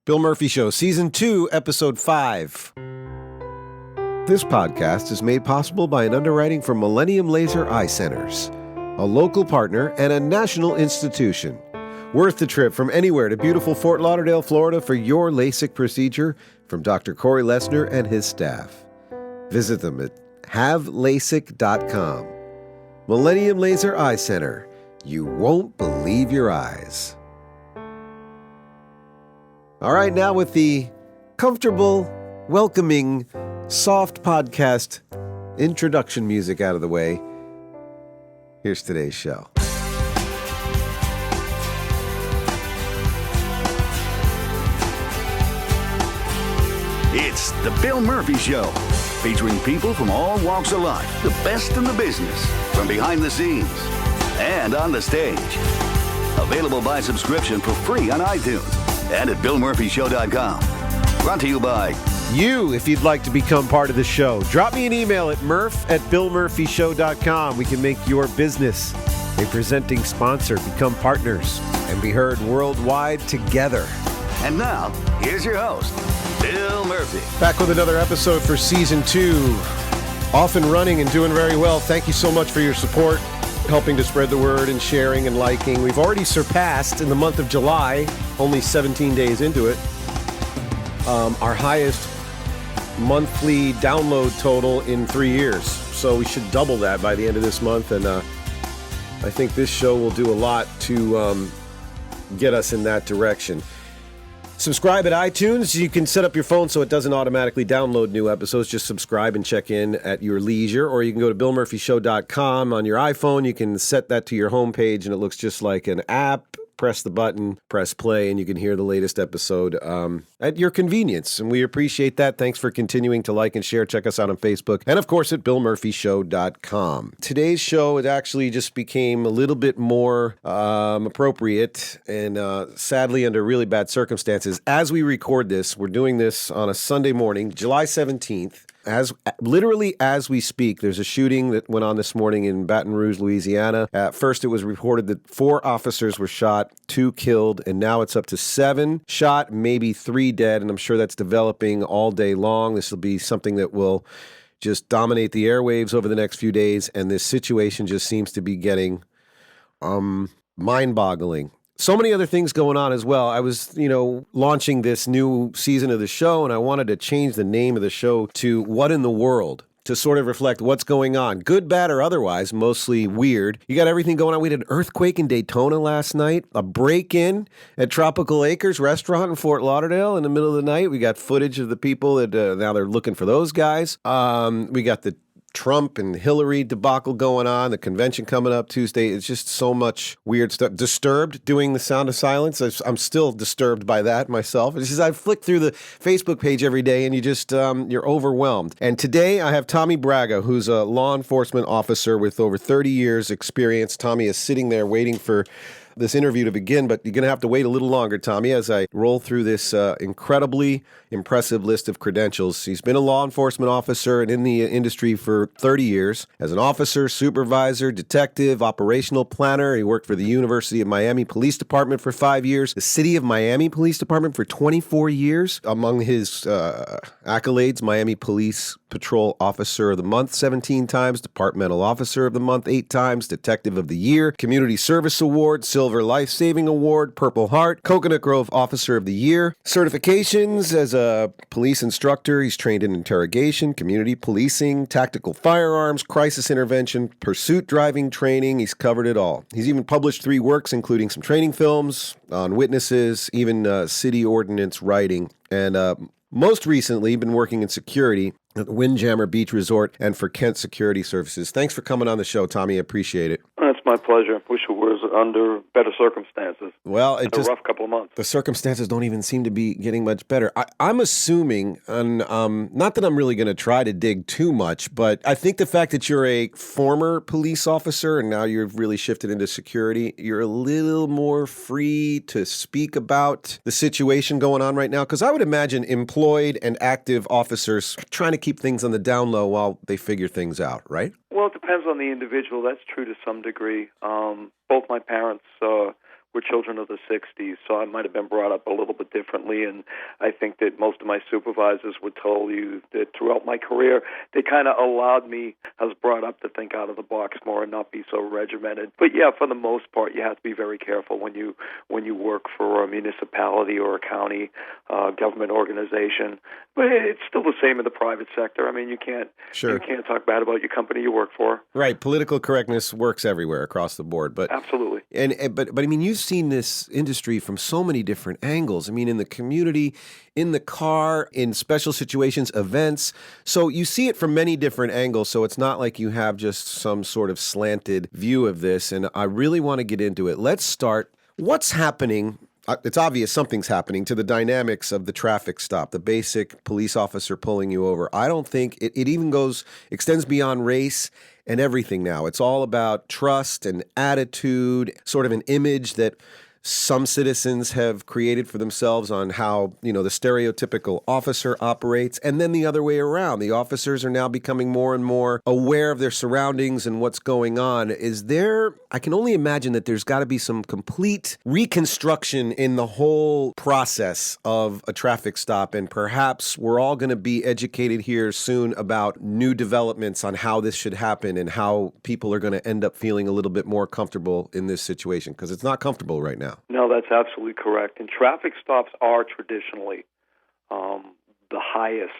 Bill Murphy Show, Season 2, Episode 5. This podcast is made possible by an underwriting from Millennium Laser Eye Centers, a local partner and a national institution. Worth the trip from anywhere to beautiful Fort Lauderdale, Florida for your LASIK procedure from Dr. Corey Lesnar and his staff. Visit them at havelasik.com. Millennium Laser Eye Center. You won't believe your eyes. All right, now with the comfortable, welcoming, soft podcast introduction music out of the way, here's today's show. It's The Bill Murphy Show, featuring people from all walks of life, the best in the business, from behind the scenes and on the stage. Available by subscription for free on iTunes and at BillMurphyShow.com. Brought to you by you. If you'd like to become part of the show, drop me an email at murph@BillMurphyShow.com. We can make your business a presenting sponsor, become partners, and be heard worldwide together. And now, here's your host, Bill Murphy. Back with another episode for Season 2. Off and running and doing very well. Thank you so much for your support, helping to spread the word and sharing and liking. We've already surpassed, in the month of July, only 17 days into it, our highest monthly download total in 3 years. So we should double that by the end of this month. And I think this show will do a lot to get us in that direction. Subscribe at iTunes. You can set up your phone so it doesn't automatically download new episodes. Just subscribe and check in at your leisure. Or you can go to BillMurphyShow.com on your iPhone. You can set that to your homepage, and it looks just like an app. Press the button, press play, and you can hear the latest episode at your convenience. And we appreciate that. Thanks for continuing to like and share. Check us out on Facebook. And, of course, at BillMurphyShow.com. Today's show, it actually just became a little bit more appropriate and sadly under really bad circumstances. As we record this, we're doing this on a Sunday morning, July 17th. Literally as we speak, there's a shooting that went on this morning in Baton Rouge, Louisiana. At first, it was reported that 4 officers were shot, 2 killed, and now it's up to 7 shot, maybe 3 dead, and I'm sure that's developing all day long. This will be something that will just dominate the airwaves over the next few days, and this situation just seems to be getting mind-boggling. So many other things going on as well. I was, launching this new season of the show, and I wanted to change the name of the show to What in the World, to sort of reflect what's going on, good, bad, or otherwise, mostly weird. You got everything going on. We had an earthquake in Daytona last night, a break-in at Tropical Acres restaurant in Fort Lauderdale in the middle of the night. We got footage of the people that now they're looking for those guys. We got the Trump and Hillary debacle going on, the convention coming up Tuesday. It's just so much weird stuff. Disturbed doing the Sound of Silence. I'm still disturbed by that myself. It's just I flick through the Facebook page every day and you just, you're overwhelmed. And today I have Tommy BRAGA, who's a law enforcement officer with over 30 years experience. Tommy is sitting there waiting for this interview to begin, but you're going to have to wait a little longer, Tommy, as I roll through this incredibly impressive list of credentials. He's been a law enforcement officer and in the industry for 30 years. As an officer, supervisor, detective, operational planner, he worked for the University of Miami Police Department for 5 years, the City of Miami Police Department for 24 years. Among his accolades, Miami Police Patrol Officer of the Month 17 times, Departmental Officer of the Month 8 times, Detective of the Year, Community Service Award, Silver Life Saving Award, Purple Heart, Coconut Grove Officer of the Year. Certifications as a police instructor. He's trained in interrogation, community policing, tactical firearms, crisis intervention, pursuit driving training. He's covered it all. He's even published 3 works, including some training films on witnesses, even city ordinance writing, and most recently been working in security at the Windjammer Beach Resort and for Kent Security Services. Thanks for coming on the show, Tommy. I appreciate it. That's my pleasure. Wish it was under better circumstances. Well, it's a rough couple of months. The circumstances don't even seem to be getting much better. I'm assuming, and not that I'm really going to try to dig too much, but I think the fact that you're a former police officer and now you've really shifted into security, you're a little more free to speak about the situation going on right now. Because I would imagine employed and active officers trying to keep things on the down low while they figure things out, right? Well, it depends on the individual. That's true to some degree. Both my parents were children of the 60s, so I might have been brought up a little bit differently, and I think that most of my supervisors would tell you that throughout my career, they kind of allowed me, I was brought up to think out of the box more and not be so regimented. But yeah, for the most part, you have to be very careful when you work for a municipality or a county government organization. But it's still the same in the private sector. I mean, you can't talk bad about your company you work for. Right. Political correctness works everywhere across the board. But absolutely. But I mean, you've seen this industry from so many different angles. I mean, in the community, in the car, in special situations, events. So you see it from many different angles. So it's not like you have just some sort of slanted view of this. And I really want to get into it. Let's start. What's happening? It's obvious something's happening to the dynamics of the traffic stop, the basic police officer pulling you over. I don't think it even extends beyond race and everything now. It's all about trust and attitude, sort of an image that some citizens have created for themselves on how, the stereotypical officer operates, and then the other way around. The officers are now becoming more and more aware of their surroundings and what's going on. I can only imagine that there's got to be some complete reconstruction in the whole process of a traffic stop, and perhaps we're all going to be educated here soon about new developments on how this should happen and how people are going to end up feeling a little bit more comfortable in this situation, because it's not comfortable right now. No, that's absolutely correct. And traffic stops are traditionally the highest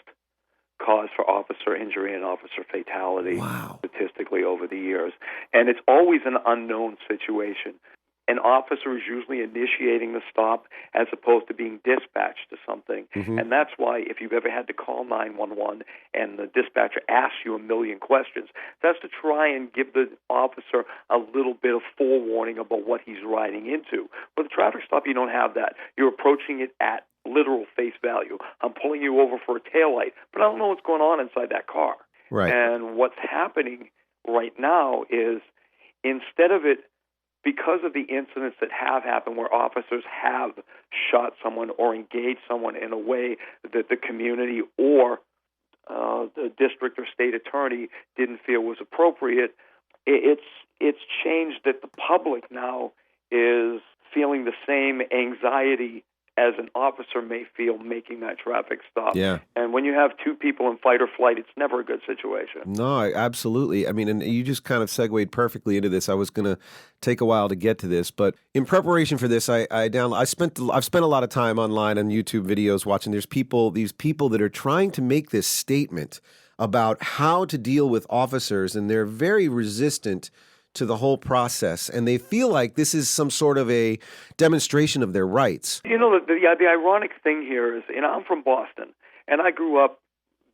cause for officer injury and officer fatality statistically over the years. And it's always an unknown situation. An officer is usually initiating the stop as opposed to being dispatched to something. Mm-hmm. And that's why if you've ever had to call 911 and the dispatcher asks you a million questions, that's to try and give the officer a little bit of forewarning about what he's riding into. With a traffic stop, you don't have that. You're approaching it at literal face value. I'm pulling you over for a taillight, but I don't know what's going on inside that car. Right. And what's happening right now is instead of it, because of the incidents that have happened where officers have shot someone or engaged someone in a way that the community or the district or state attorney didn't feel was appropriate, it's changed that the public now is feeling the same anxiety as an officer may feel making that traffic stop. Yeah. And when you have two people in fight or flight, it's never a good situation. No, absolutely. I mean, and you just kind of segued perfectly into this. I was going to take a while to get to this, but in preparation for this, I've spent a lot of time online on YouTube videos watching. These people that are trying to make this statement about how to deal with officers, and they're very resistant to the whole process, and they feel like this is some sort of a demonstration of their rights. The ironic thing here is, I'm from Boston, and I grew up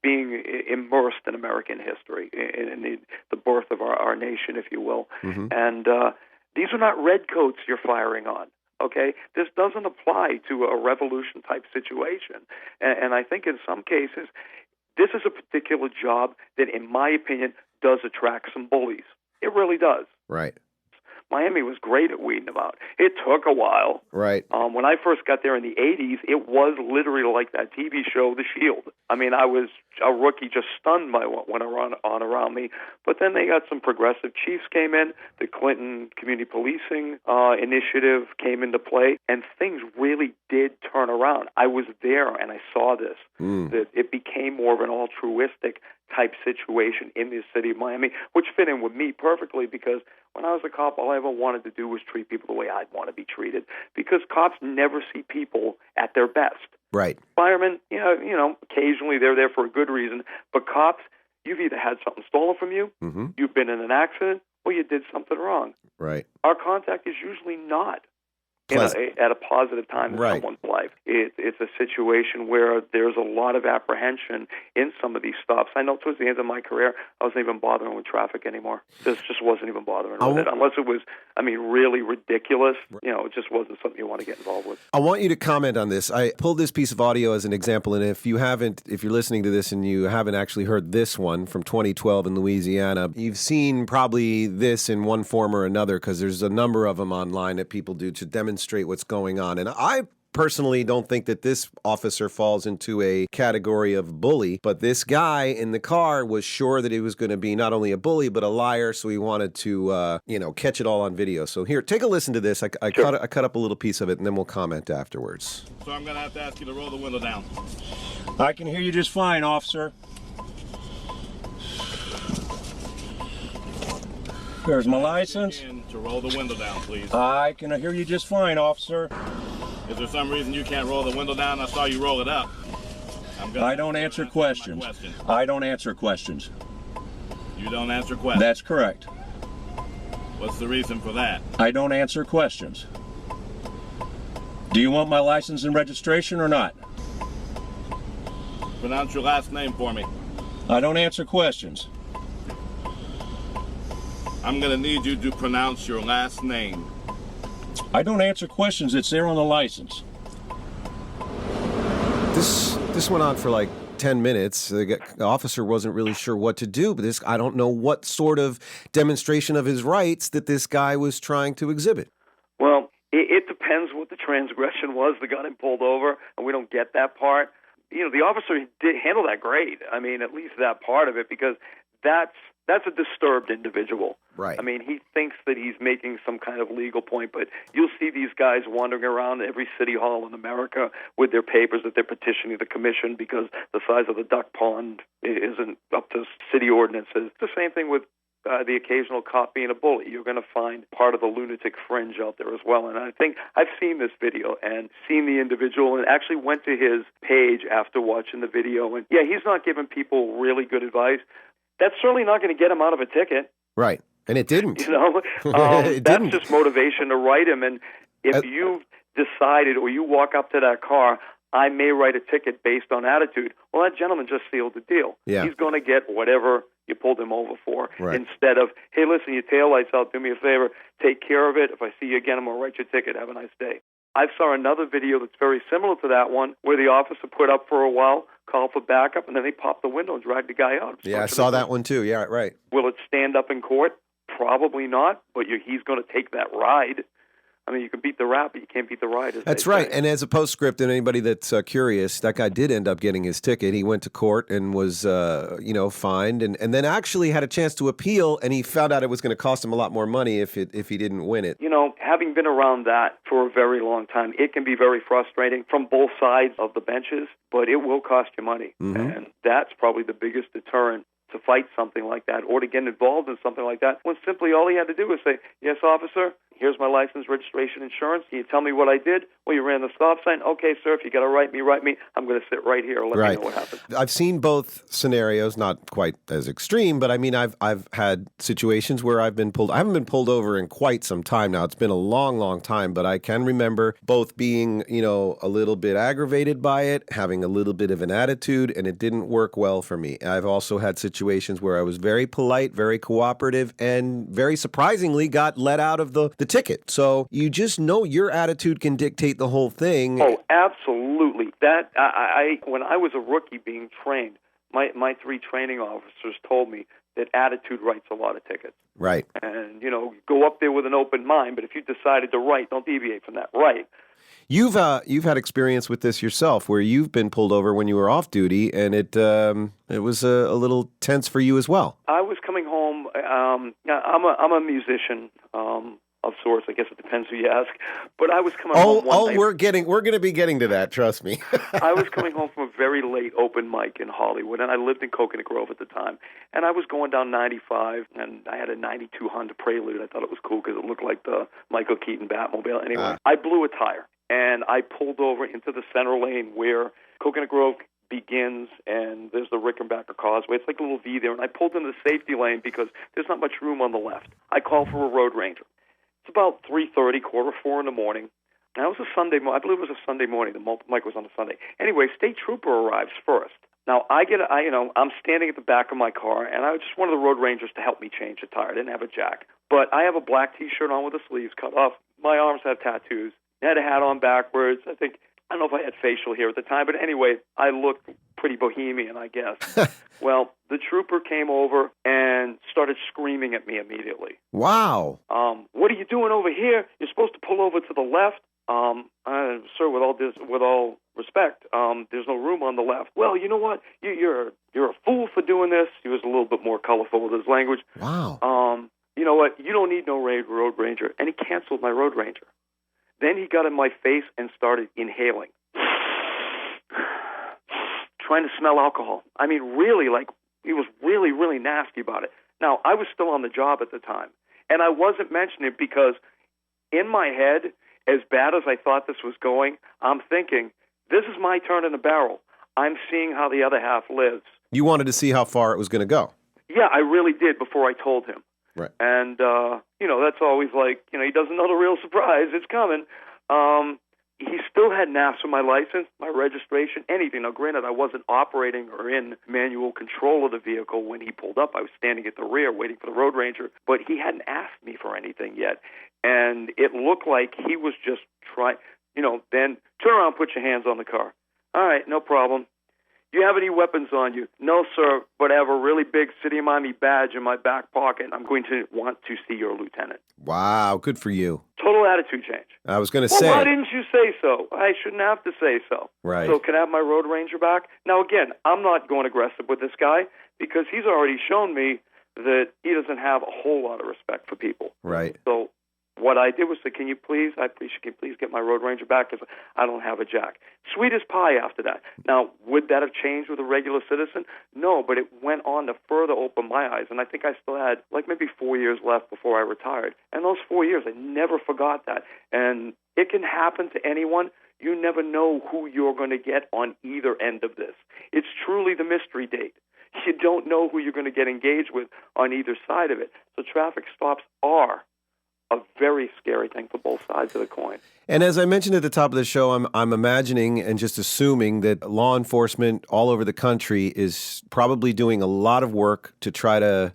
being immersed in American history, in the birth of our nation, if you will. Mm-hmm. And these are not redcoats you're firing on. Okay, this doesn't apply to a revolution-type situation. And I think in some cases, this is a particular job that, in my opinion, does attract some bullies. It really does. Right. Miami was great at weeding them out. It took a while. Right. When I first got there in the 80s, it was literally like that TV show, The Shield. I mean, I was a rookie just stunned by what went on around me. But then they got some progressive chiefs came in. The Clinton Community Policing Initiative came into play, and things really did turn around. I was there, and I saw this, that it became more of an altruistic type situation in the city of Miami, which fit in with me perfectly because when I was a cop, all I ever wanted to do was treat people the way I'd want to be treated, because cops never see people at their best. Right. Firemen, occasionally they're there for a good reason, but cops, you've either had something stolen from you, mm-hmm. you've been in an accident, or you did something wrong. Right. Our contact is usually not at a positive time in someone's life. It's a situation where there's a lot of apprehension in some of these stops. I know towards the end of my career, I wasn't even bothering with traffic anymore. This just wasn't even bothering with it. Unless it was, really ridiculous. It just wasn't something you want to get involved with. I want you to comment on this. I pulled this piece of audio as an example, and if you're listening to this and you haven't actually heard this one from 2012 in Louisiana, you've seen probably this in one form or another, because there's a number of them online that people do to demonstrate what's going on. And I personally don't think that this officer falls into a category of bully, but this guy in the car was sure that he was going to be not only a bully, but a liar, so he wanted to, catch it all on video. So here, take a listen to this. I cut up a little piece of it, and then we'll comment afterwards. So I'm going to have to ask you to roll the window down. I can hear you just fine, officer. There's my license. To roll the window down, please. I can hear you just fine, officer. Is there some reason you can't roll the window down? I saw you roll it up. I don't answer questions. I don't answer questions. You don't answer questions? That's correct. What's the reason for that? I don't answer questions. Do you want my license and registration or not? Pronounce your last name for me. I don't answer questions. I'm going to need you to pronounce your last name. I don't answer questions. It's there on the license. This went on for like 10 minutes. The officer wasn't really sure what to do, but I don't know what sort of demonstration of his rights that this guy was trying to exhibit. Well, it depends what the transgression was that got him pulled over, and we don't get that part. The officer did handle that great. I mean, at least that part of it, because that's a disturbed individual. Right. I mean, he thinks that he's making some kind of legal point, but you'll see these guys wandering around every city hall in America with their papers that they're petitioning the commission because the size of the duck pond isn't up to city ordinances. It's the same thing with the occasional cop being a bully. You're going to find part of the lunatic fringe out there as well. And I think I've seen this video and seen the individual and actually went to his page after watching the video. And, yeah, he's not giving people really good advice. That's certainly not going to get him out of a ticket. Right. And it didn't. That's just motivation to write him. And if you've decided or you walk up to that car, I may write a ticket based on attitude, well, that gentleman just sealed the deal. Yeah. He's going to get whatever you pulled him over for. Right. Instead of, hey, listen, your taillight's out, do me a favor, take care of it. If I see you again, I'm going to write your ticket. Have a nice day. I saw another video that's very similar to that one where the officer put up for a while, called for backup, and then they popped the window and dragged the guy out. Yeah, I saw that one too. Yeah, right. Will it stand up in court? Probably not, but he's going to take that ride. I mean, you can beat the rap, but you can't beat the ride. That's right. And as a postscript, and anybody that's curious, that guy did end up getting his ticket. He went to court and was, fined, and then actually had a chance to appeal, and he found out it was going to cost him a lot more money if he didn't win it. Having been around that for a very long time, it can be very frustrating from both sides of the benches, but it will cost you money. Mm-hmm. And that's probably the biggest deterrent to fight something like that or to get involved in something like that, when simply all he had to do was say, yes, officer, here's my license, registration, insurance. Can you tell me what I did? Well, you ran the stop sign. Okay, sir, if you got to write me. I'm going to sit right here and let me know what happened. I've seen both scenarios, not quite as extreme, but I mean, I've had situations where I've been pulled. I haven't been pulled over in quite some time now. It's been a long, long time, but I can remember both being, a little bit aggravated by it, having a little bit of an attitude, and it didn't work well for me. I've also had situations where I was very polite, very cooperative, and very surprisingly got let out of the ticket. So you just know your attitude can dictate the whole thing. Oh, absolutely. That I when I was a rookie being trained, my 3 training officers told me that attitude writes a lot of tickets. Right. And, go up there with an open mind, but if you decided to write, don't deviate from that. Right. You've had experience with this yourself, where you've been pulled over when you were off duty, and it was a little tense for you as well. I was coming home. I'm a musician of sorts. I guess it depends who you ask. But I was coming home one night. We're going to be getting to that. Trust me. I was coming home from a very late open mic in Hollywood, and I lived in Coconut Grove at the time. And I was going down 95, and I had a 92 Honda Prelude. I thought it was cool because it looked like the Michael Keaton Batmobile. Anyway, I blew a tire, and I pulled over into the center lane where Coconut Grove begins, and there's the Rickenbacker Causeway. It's like a little V there, and I pulled into the safety lane because there's not much room on the left. I called for a road ranger. It's about 3:30, 3:45 in the morning. Now, it was a Sunday. I believe it was a Sunday morning. The mic was on a Sunday. Anyway, state trooper arrives first. Now, I'm standing at the back of my car, and I just wanted the road rangers to help me change the tire. I didn't have a jack. But I have a black T-shirt on with the sleeves cut off. My arms have tattoos. I had a hat on backwards. I don't know if I had facial hair at the time, but anyway, I looked pretty bohemian, I guess. Well, the trooper came over and started screaming at me immediately. Wow. What are you doing over here? You're supposed to pull over to the left. Sir, with all respect, there's no room on the left. Well, you know what? You're a fool for doing this. He was a little bit more colorful with his language. Wow. You know what? You don't need no road ranger. And he canceled my road ranger. Then he got in my face and started inhaling, trying to smell alcohol. I mean, really, like, he was really, really nasty about it. Now, I was still on the job at the time, and I wasn't mentioning it because in my head, as bad as I thought this was going, I'm thinking, this is my turn in the barrel. I'm seeing how the other half lives. You wanted to see how far it was going to go. Yeah, I really did before I told him. Right. And, that's always like, he doesn't know the real surprise. It's coming. He still had NAFs for my license, my registration, anything. Now, granted, I wasn't operating or in manual control of the vehicle when he pulled up. I was standing at the rear waiting for the road ranger, but he hadn't asked me for anything yet. And it looked like he was just trying, then turn around, put your hands on the car. All right, no problem. Do you have any weapons on you? No, sir, but I have a really big City of Miami badge in my back pocket. I'm going to want to see your lieutenant. Wow, good for you. Total attitude change. I was going to Well, say. why didn't you say so? I shouldn't have to say so. Right. So can I have my road ranger back? Now, again, I'm not going aggressive with this guy because he's already shown me that he doesn't have a whole lot of respect for people. Right. So what I did was say, can you please get my road ranger back because I don't have a jack. Sweet as pie after that. Now, would that have changed with a regular citizen? No, but it went on to further open my eyes. And I think I still had maybe 4 years left before I retired. And those 4 years, I never forgot that. And it can happen to anyone. You never know who you're going to get on either end of this. It's truly the mystery date. You don't know who you're going to get engaged with on either side of it. So traffic stops are a very scary thing for both sides of the coin. And as I mentioned at the top of the show, I'm imagining and just assuming that law enforcement all over the country is probably doing a lot of work to try to,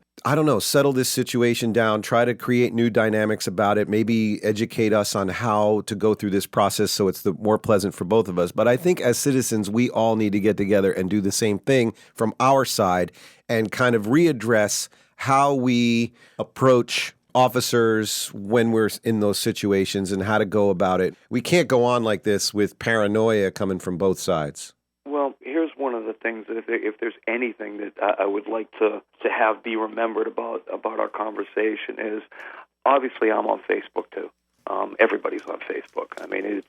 settle this situation down, try to create new dynamics about it, maybe educate us on how to go through this process so it's more pleasant for both of us. But I think as citizens, we all need to get together and do the same thing from our side and kind of readdress how we approach officers when we're in those situations and how to go about it. We can't go on like this with paranoia coming from both sides. Well, here's one of the things that if there's anything that I would like to have be remembered about our conversation is, obviously I'm on Facebook too. Everybody's on Facebook. I mean,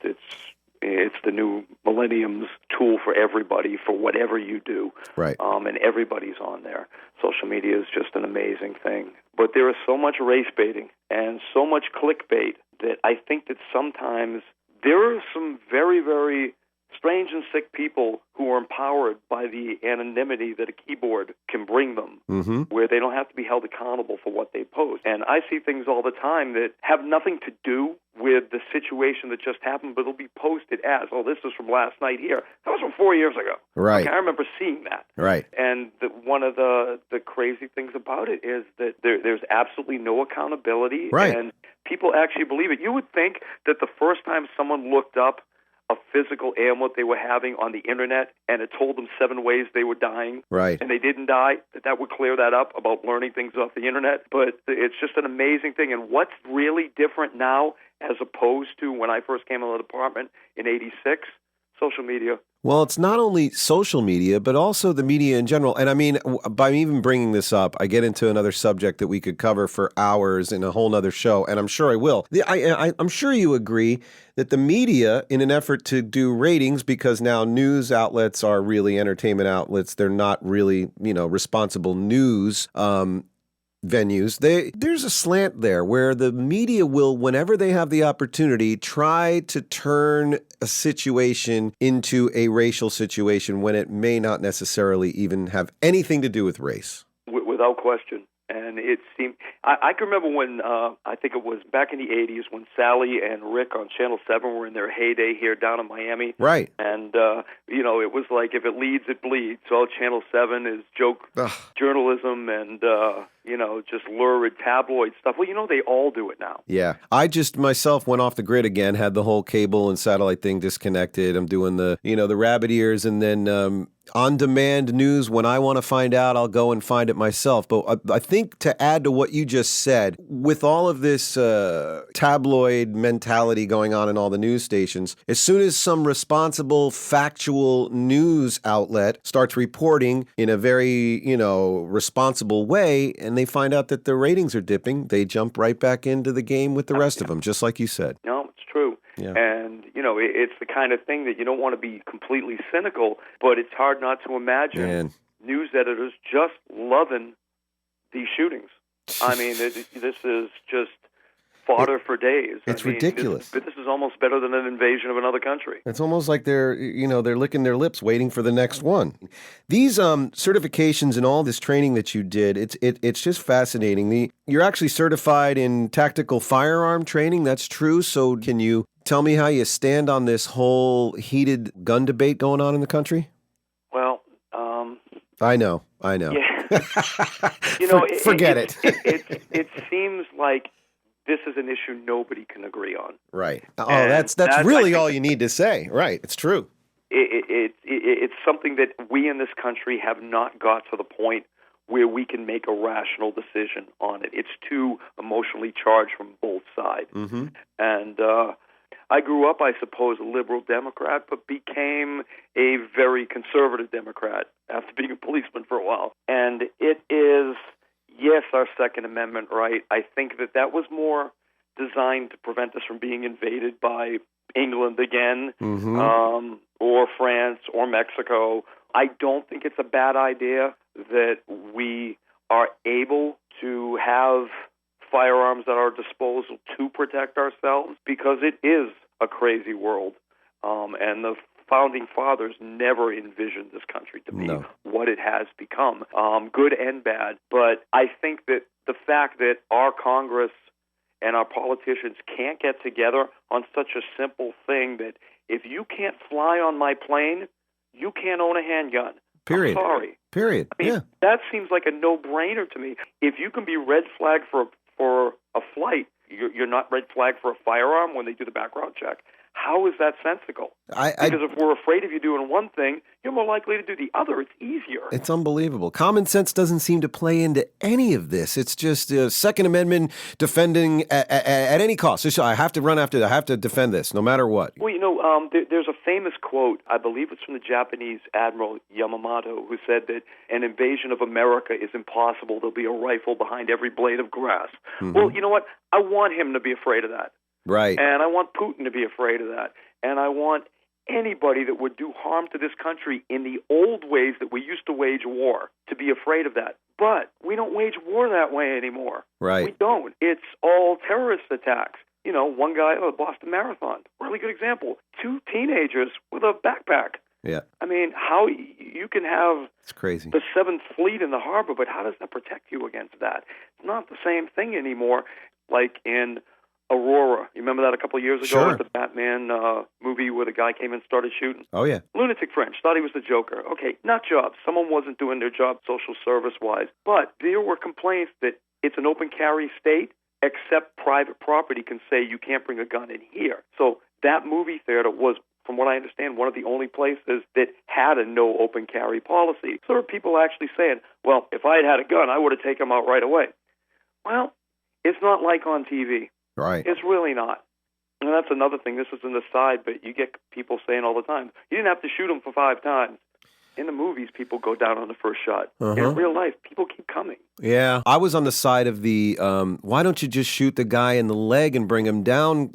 it's the new millennium's tool for everybody for whatever you do. Right. And everybody's on there. Social media is just an amazing thing. But there is so much race baiting and so much clickbait that I think that sometimes there are some very, very strange and sick people who are empowered by the anonymity that a keyboard can bring them, where they don't have to be held accountable for what they post. And I see things all the time that have nothing to do with the situation that just happened, but it'll be posted as, this is from last night here. That was from 4 years ago. Right. Okay, I remember seeing that. Right. And one of the crazy things about it is that there's absolutely no accountability, right. And people actually believe it. You would think that the first time someone looked up a physical ailment they were having on the internet and it told them 7 ways they were dying, right, and they didn't die, that would clear that up about learning things off the internet. But it's just an amazing thing. And what's really different now as opposed to when I first came into the department in 86? Social media. Well, it's not only social media, but also the media in general. And I mean, by even bringing this up, I get into another subject that we could cover for hours in a whole nother show, and I'm sure I will. I'm sure you agree that the media, in an effort to do ratings, because now news outlets are really entertainment outlets, they're not really, responsible news venues, there's a slant there where the media will, whenever they have the opportunity, try to turn a situation into a racial situation when it may not necessarily even have anything to do with race. Without question. And it seemed, I can remember when, I think it was back in the 80s when Sally and Rick on Channel 7 were in their heyday here down in Miami. Right. And, it was like, if it leads, it bleeds. So Channel 7 is joke journalism and, just lurid tabloid stuff. Well, they all do it now. Yeah. I just myself went off the grid again, had the whole cable and satellite thing disconnected. I'm doing the rabbit ears. And then on-demand news. When I want to find out, I'll go and find it myself. But I think to add to what you just said, with all of this tabloid mentality going on in all the news stations, as soon as some responsible, factual news outlet starts reporting in a very, responsible way, and they find out that the ratings are dipping, they jump right back into the game with the rest of them, just like you said. No, it's true. Yeah. And, it's the kind of thing that you don't want to be completely cynical, but it's hard not to imagine news editors just loving these shootings. I mean, this is just fodder for days. It's ridiculous. This is almost better than an invasion of another country. It's almost like they're licking their lips waiting for the next one. These certifications and all this training that you did, it's just fascinating. You're actually certified in tactical firearm training. That's true. So can you tell me how you stand on this whole heated gun debate going on in the country? Well, I know. Yeah. Forget it. It seems like this is an issue nobody can agree on. Right. Oh, that's really all you need to say. Right. It's true. It's something that we in this country have not got to the point where we can make a rational decision on it. It's too emotionally charged from both sides. Mm-hmm. And I grew up, I suppose, a liberal Democrat, but became a very conservative Democrat after being a policeman for a while. And it is, yes, our Second Amendment right. I think that was more designed to prevent us from being invaded by England again, or France or Mexico. I don't think it's a bad idea that we are able to have firearms at our disposal to protect ourselves, because it is a crazy world. And the Founding Fathers never envisioned this country to be what it has become, good and bad. But I think that the fact that our Congress and our politicians can't get together on such a simple thing that if you can't fly on my plane, you can't own a handgun. Period. I'm sorry. Period. I mean, that seems like a no-brainer to me. If you can be red flagged for a flight, you're not red flagged for a firearm when they do the background check. How is that sensical? Because if we're afraid of you doing one thing, you're more likely to do the other. It's easier. It's unbelievable. Common sense doesn't seem to play into any of this. It's just Second Amendment defending at any cost. Just, I have to run after. I have to defend this, no matter what. Well, there's a famous quote. I believe it's from the Japanese Admiral Yamamoto, who said that an invasion of America is impossible. There'll be a rifle behind every blade of grass. Mm-hmm. Well, you know what? I want him to be afraid of that. Right. And I want Putin to be afraid of that. And I want anybody that would do harm to this country in the old ways that we used to wage war to be afraid of that. But we don't wage war that way anymore. Right. We don't. It's all terrorist attacks. One guy, the Boston Marathon, really good example. 2 teenagers with a backpack. Yeah. I mean, how you can have it's crazy. The 7th Fleet in the harbor, but how does that protect you against that? It's not the same thing anymore like in Aurora. You remember that a couple of years ago? Sure. The Batman movie where the guy came in and started shooting? Oh, yeah. Lunatic French. Thought he was the Joker. Okay, not jobs. Someone wasn't doing their job social service-wise. But there were complaints that it's an open carry state, except private property can say you can't bring a gun in here. So that movie theater was, from what I understand, one of the only places that had a no open carry policy. So there are people actually saying, well, if I had a gun, I would have taken him out right away. Well, it's not like on TV. Right. It's really not. And that's another thing. This is an aside, but you get people saying all the time, you didn't have to shoot him for 5 times. In the movies, people go down on the first shot. In real life, people keep coming. Yeah. I was on the side of the, why don't you just shoot the guy in the leg and bring him down,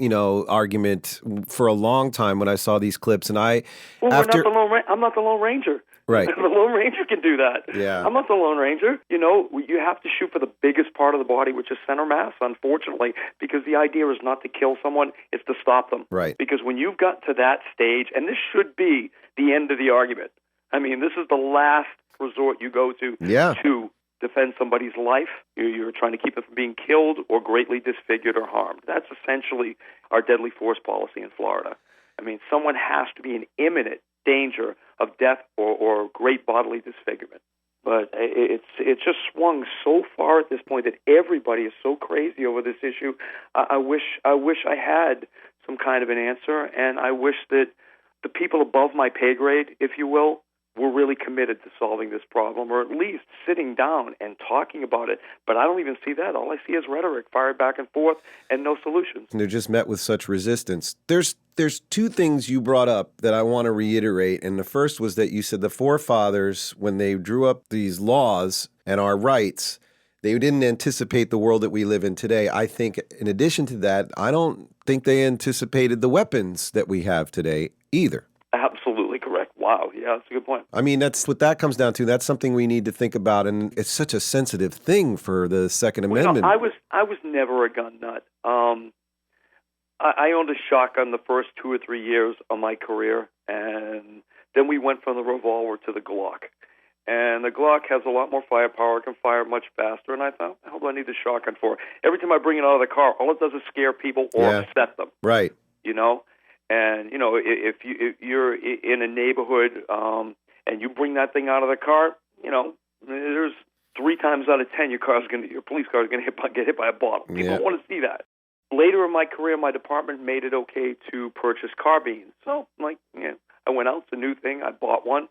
argument for a long time when I saw these clips. And I'm not the Lone Ranger. Right. The Lone Ranger can do that. Yeah. I'm not the Lone Ranger. You have to shoot for the biggest part of the body, which is center mass, unfortunately, because the idea is not to kill someone, it's to stop them. Right. Because when you've got to that stage, and this should be the end of the argument, I mean, this is the last resort you go to to defend somebody's life. You're trying to keep them from being killed or greatly disfigured or harmed. That's essentially our deadly force policy in Florida. I mean, someone has to be in imminent danger of death or great bodily disfigurement. But it's just swung so far at this point that everybody is so crazy over this issue. I wish I had some kind of an answer, and I wish that the people above my pay grade, if you will, we're really committed to solving this problem, or at least sitting down and talking about it. But I don't even see that. All I see is rhetoric fired back and forth and no solutions. And they're just met with such resistance. There's two things you brought up that I want to reiterate. And the first was that you said the forefathers, when they drew up these laws and our rights, they didn't anticipate the world that we live in today. I think in addition to that, I don't think they anticipated the weapons that we have today either. Absolutely correct. Wow. Yeah, that's a good point. I mean, that's what that comes down to. That's something we need to think about, and it's such a sensitive thing for the Second Amendment. I was never a gun nut. I owned a shotgun the first 2 or 3 years of my career, and then we went from the revolver to the Glock. And the Glock has a lot more firepower, can fire much faster, and I thought, what the hell do I need the shotgun for? Every time I bring it out of the car, all it does is scare people or upset them. Right. You know? And, you know, if you're in a neighborhood and you bring that thing out of the car, you know, there's 3 times out of 10 your police car is going to get hit by a bottle. People don't want to see that. Later in my career, my department made it okay to purchase carbines. So, I went out. It's a new thing. I bought one.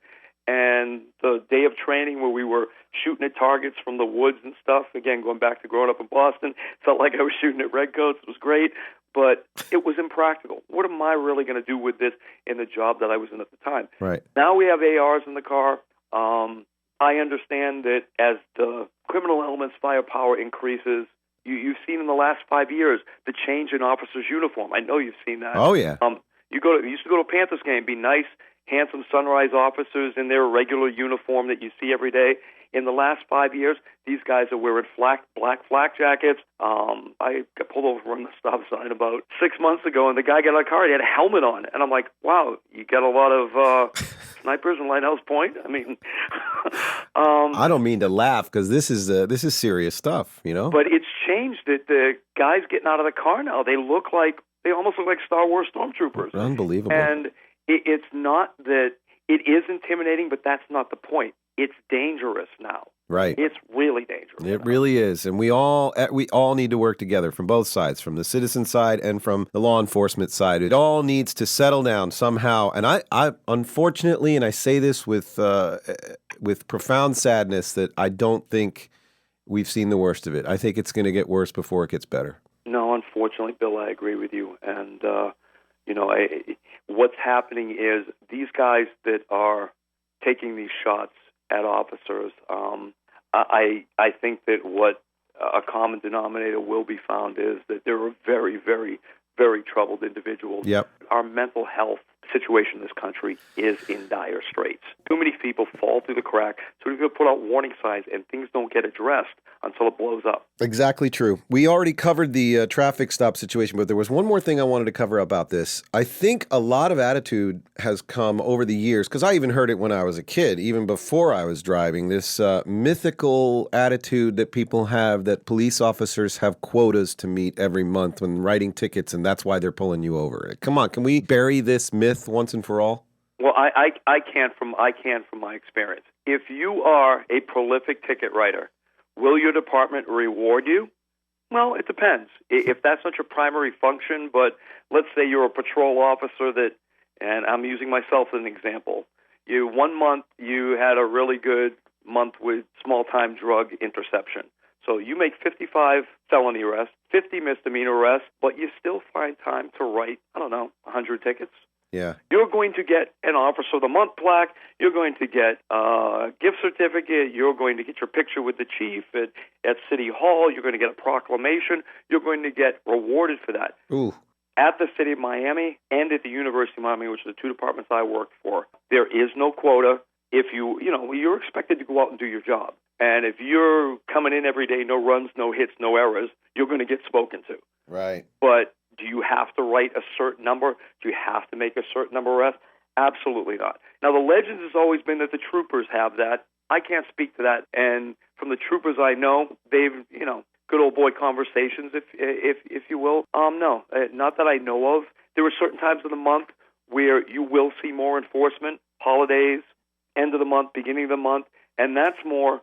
And the day of training where we were shooting at targets from the woods and stuff, again, going back to growing up in Boston, felt like I was shooting at redcoats. It was great. But it was impractical. What am I really going to do with this in the job that I was in at the time? Right. Now we have ARs in the car. I understand that as the criminal element's firepower increases, you've seen in the last 5 years the change in officers' uniform. I know you've seen that. Oh, yeah. You used to go to a Panthers game, be nice, handsome Sunrise officers in their regular uniform that you see every day. In the last 5 years, these guys are wearing black flak jackets. I got pulled over from the stop sign about 6 months ago, and the guy got out of the car. He had a helmet on, and I'm like, "Wow, you got a lot of snipers in Lighthouse Point." I mean, I don't mean to laugh because this is serious stuff, you know. But it's changed. That the guys getting out of the car now, they almost look like Star Wars stormtroopers. Unbelievable. And it's not that it is intimidating, but that's not the point. It's dangerous now. Right. It's really dangerous. It really is. And we all need to work together from both sides, from the citizen side and from the law enforcement side. It all needs to settle down somehow. And I unfortunately, and I say this with profound sadness, that I don't think we've seen the worst of it. I think it's going to get worse before it gets better. No, unfortunately, Bill, I agree with you. And, what's happening is these guys that are taking these shots at officers, I think that what a common denominator will be found is that there are very, very, very troubled individuals. Yep. Our mental health situation in this country is in dire straits. Too many people fall through the crack, so we put out warning signs and things don't get addressed until it blows up. Exactly true. We already covered the traffic stop situation, but there was one more thing I wanted to cover about this. I think a lot of attitude has come over the years, because I even heard it when I was a kid, even before I was driving, this mythical attitude that people have that police officers have quotas to meet every month when writing tickets, and that's why they're pulling you over. Come on, can we bury this myth once and for all? Well, I can from my experience. If you are a prolific ticket writer, will your department reward you? Well, it depends. If that's not your primary function, but let's say you're a patrol officer and I'm using myself as an example. 1 month you had a really good month with small-time drug interception. So you make 55 felony arrests, 50 misdemeanor arrests, but you still find time to write, 100 tickets. Yeah. You're going to get an Officer of the Month plaque. You're going to get a gift certificate. You're going to get your picture with the chief at City Hall. You're going to get a proclamation. You're going to get rewarded for that. Ooh. At the City of Miami and at the University of Miami, which are the two departments I worked for, there is no quota. If you're expected to go out and do your job. And if you're coming in every day, no runs, no hits, no errors, you're going to get spoken to. Right. But do you have to write a certain number? Do you have to make a certain number of arrests? Absolutely not. Now, the legend has always been that the troopers have that. I can't speak to that. And from the troopers I know, they've, good old boy conversations, if you will. No, not that I know of. There are certain times of the month where you will see more enforcement, holidays, end of the month, beginning of the month, and that's more.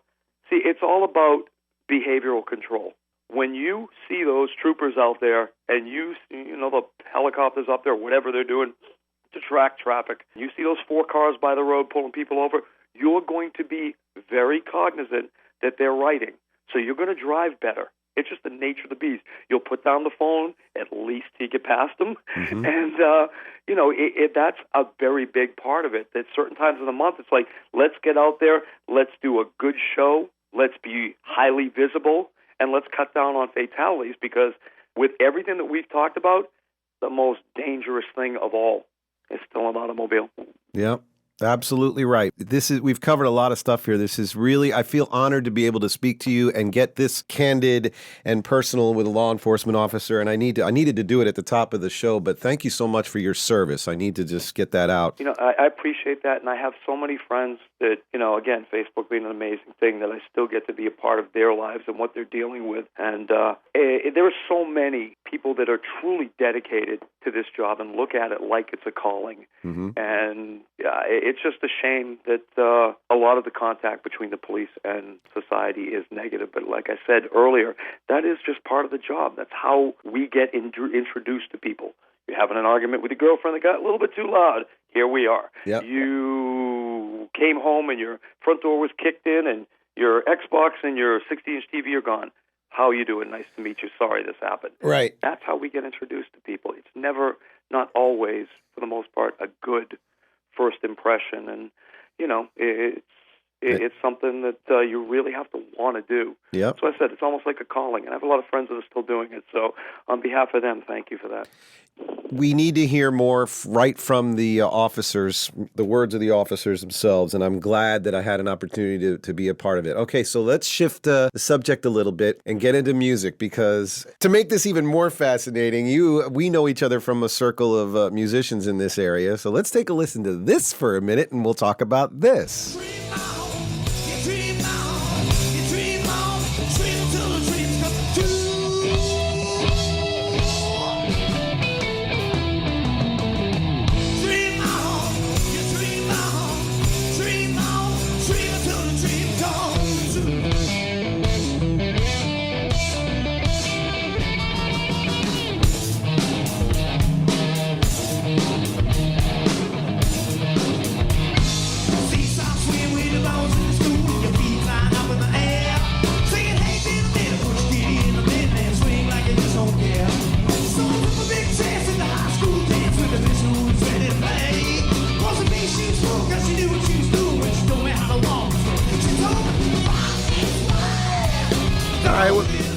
See, it's all about behavioral control. When you see those troopers out there and you know the helicopters up there, whatever they're doing, to track traffic. You see those 4 cars by the road pulling people over, you're going to be very cognizant that they're writing. So you're going to drive better. It's just the nature of the beast. You'll put down the phone at least till you get past them. Mm-hmm. And, that's a very big part of it. At certain times of the month, it's like, let's get out there, let's do a good show, let's be highly visible, and let's cut down on fatalities, because with everything that we've talked about, the most dangerous thing of all is still an automobile. Yep. Absolutely right. We've covered a lot of stuff here. This is really, I feel honored to be able to speak to you and get this candid and personal with a law enforcement officer. And I needed to do it at the top of the show, but thank you so much for your service. I need to just get that out. I appreciate that. And I have so many friends that, again, Facebook being an amazing thing, that I still get to be a part of their lives and what they're dealing with. And there are so many people that are truly dedicated to this job and look at it like it's a calling. Mm-hmm. And it's just a shame that a lot of the contact between the police and society is negative. But like I said earlier, that is just part of the job. That's how we get introduced to people. You're having an argument with your girlfriend that got a little bit too loud. Here we are. Yep. You came home and your front door was kicked in and your Xbox and your 60-inch TV are gone. How you doing? Nice to meet you. Sorry this happened. Right. That's how we get introduced to people. It's never, not always, for the most part, a good first impression. And, it's something that you really have to want to do. Yep. So I said, it's almost like a calling. And I have a lot of friends that are still doing it. So on behalf of them, thank you for that. We need to hear more right from the officers, the words of the officers themselves, and I'm glad that I had an opportunity to be a part of it. Okay, so let's shift the subject a little bit and get into music, because to make this even more fascinating, we know each other from a circle of musicians in this area, so let's take a listen to this for a minute and we'll talk about this.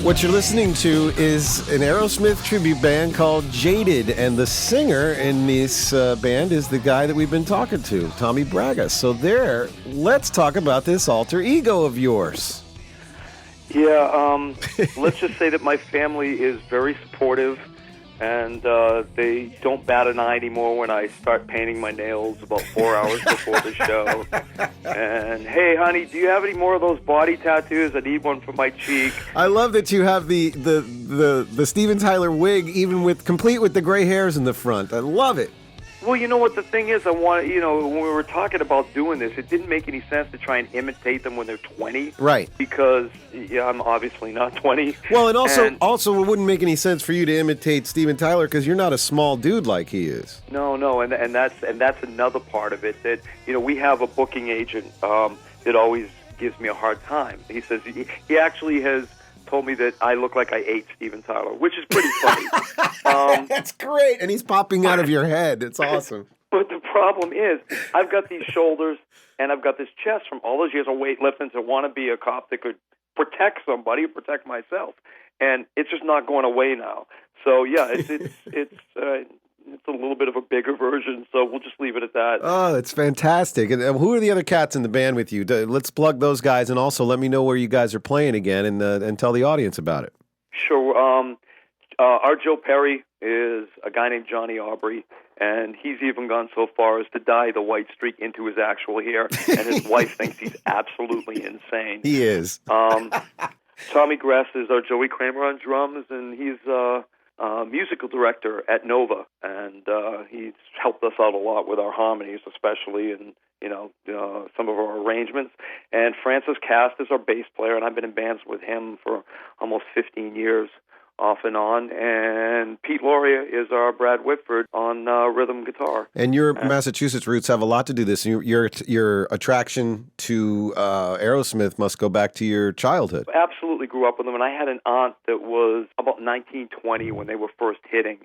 What you're listening to is an Aerosmith tribute band called Jaded, and the singer in this band is the guy that we've been talking to, Tommy Braga. So let's talk about this alter ego of yours. Yeah, let's just say that my family is very supportive, and they don't bat an eye anymore when I start painting my nails about 4 hours before the show. And, hey, honey, do you have any more of those body tattoos? I need one for my cheek. I love that you have the Steven Tyler wig, even complete with the gray hairs in the front. I love it. Well, you know what the thing is? when we were talking about doing this, it didn't make any sense to try and imitate them when they're 20. Right. Because, I'm obviously not 20. Well, and also it wouldn't make any sense for you to imitate Steven Tyler because you're not a small dude like he is. No, and that's another part of it. That, we have a booking agent that always gives me a hard time. He says he actually has told me that I look like I ate Steven Tyler, which is pretty funny. That's great. And he's popping out of your head. It's awesome. But the problem is, I've got these shoulders and I've got this chest from all those years of weightlifting to want to be a cop that could protect somebody, protect myself. And it's just not going away now. So, yeah, it's a little bit of a bigger version, so we'll just leave it at that. Oh, it's fantastic. And who are the other cats in the band with you? Let's plug those guys, and also let me know where you guys are playing again and tell the audience about it. Sure. Our Joe Perry is a guy named Johnny Aubrey, and he's even gone so far as to dye the white streak into his actual hair, and his wife thinks he's absolutely insane. He is. Tommy Gress is our Joey Kramer on drums, and he's musical director at Nova, and he's helped us out a lot with our harmonies, especially, and some of our arrangements. And Francis Cast is our bass player, and I've been in bands with him for almost 15 years. off and on, and Pete Loria is our Brad Whitford on rhythm guitar. And your Massachusetts roots have a lot to do with this. Your attraction to Aerosmith must go back to your childhood. Absolutely grew up with them, and I had an aunt that was about 1920 when they were first hitting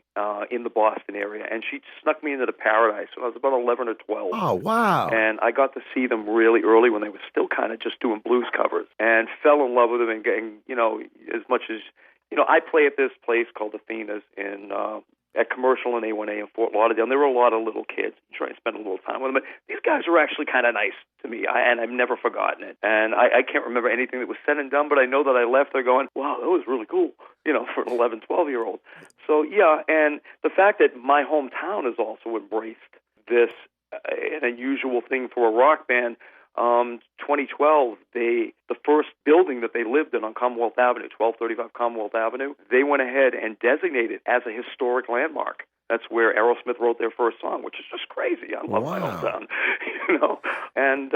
in the Boston area, and she snuck me into the Paradise when I was about 11 or 12. Oh, wow. And I got to see them really early when they were still kind of just doing blues covers, and fell in love with them, and getting, as much as, I play at this place called Athena's in at Commercial and A1A in Fort Lauderdale, and there were a lot of little kids trying to spend a little time with them. But these guys were actually kind of nice to me, and I've never forgotten it. And I can't remember anything that was said and done, but I know that I left there going, wow, that was really cool, for an 11, 12-year-old. So, yeah, and the fact that my hometown has also embraced this an unusual thing for a rock band. 2012, the first building that they lived in on Commonwealth Avenue, 1235 Commonwealth Avenue, they went ahead and designated it as a historic landmark. That's where Aerosmith wrote their first song, which is just crazy. I love my hometown, And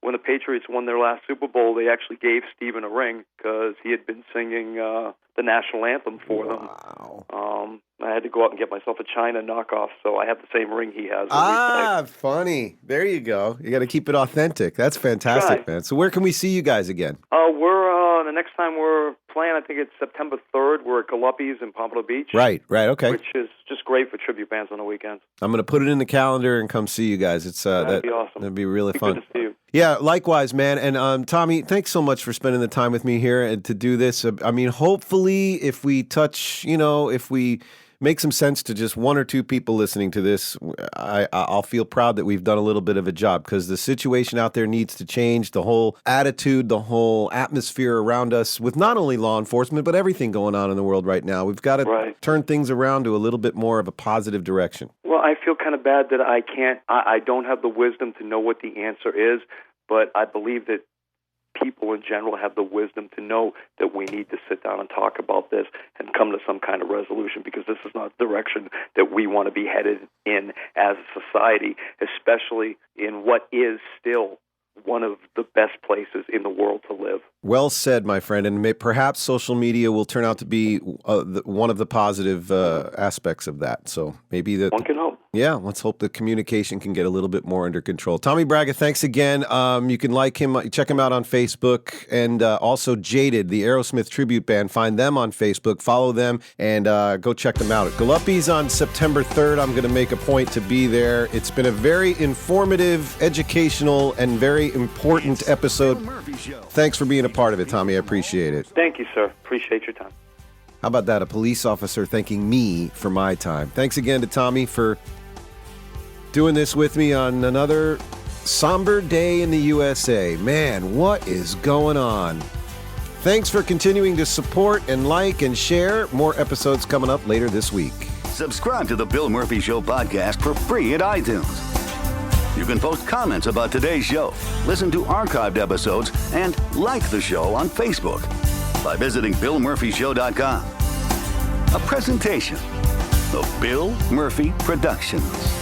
when the Patriots won their last Super Bowl, they actually gave Steven a ring because he had been singing the national anthem for them. I had to go out and get myself a China knockoff, so I have the same ring he has. Funny. There you go. You got to keep it authentic. That's fantastic, man. So where can we see you guys again? We're the next time we're playing, I think it's September 3rd. We're at Galuppi's in Pompano Beach. Right, okay. Which is just great for tribute bands on the weekends. I'm going to put it in the calendar and come see you guys. That'd be awesome. That'd be really fun. Good to see you. Yeah, likewise, man. And Tommy, thanks so much for spending the time with me here and to do this. I mean, hopefully if we touch, if we make some sense to just one or two people listening to this, I'll feel proud that we've done a little bit of a job, because the situation out there needs to change. The whole attitude, the whole atmosphere around us with not only law enforcement, but everything going on in the world right now. We've got to turn things around to a little bit more of a positive direction. Well, I feel kind of bad that I don't have the wisdom to know what the answer is, but I believe that people in general have the wisdom to know that we need to sit down and talk about this and come to some kind of resolution, because this is not the direction that we want to be headed in as a society, especially in what is still one of the best places in the world to live. Well said, my friend. And perhaps social media will turn out to be one of the positive aspects of that. So maybe that one can hope. Yeah, let's hope the communication can get a little bit more under control. Tommy Braga, thanks again. You can like him, check him out on Facebook, and also Jaded, the Aerosmith tribute band. Find them on Facebook, follow them, and go check them out. At Galuppi's on September 3rd, I'm going to make a point to be there. It's been a very informative, educational, and very important episode. Thanks for being a part of it, Tommy. I appreciate it. Thank you, sir. Appreciate your time. How about that? A police officer thanking me for my time. Thanks again to Tommy for doing this with me on another somber day in the USA. Man, what is going on? Thanks for continuing to support and like and share. More episodes coming up later this week. Subscribe to the Bill Murphy Show podcast for free at iTunes. You can post comments about today's show, listen to archived episodes, and like the show on Facebook by visiting BillMurphyShow.com. A presentation of Bill Murphy Productions.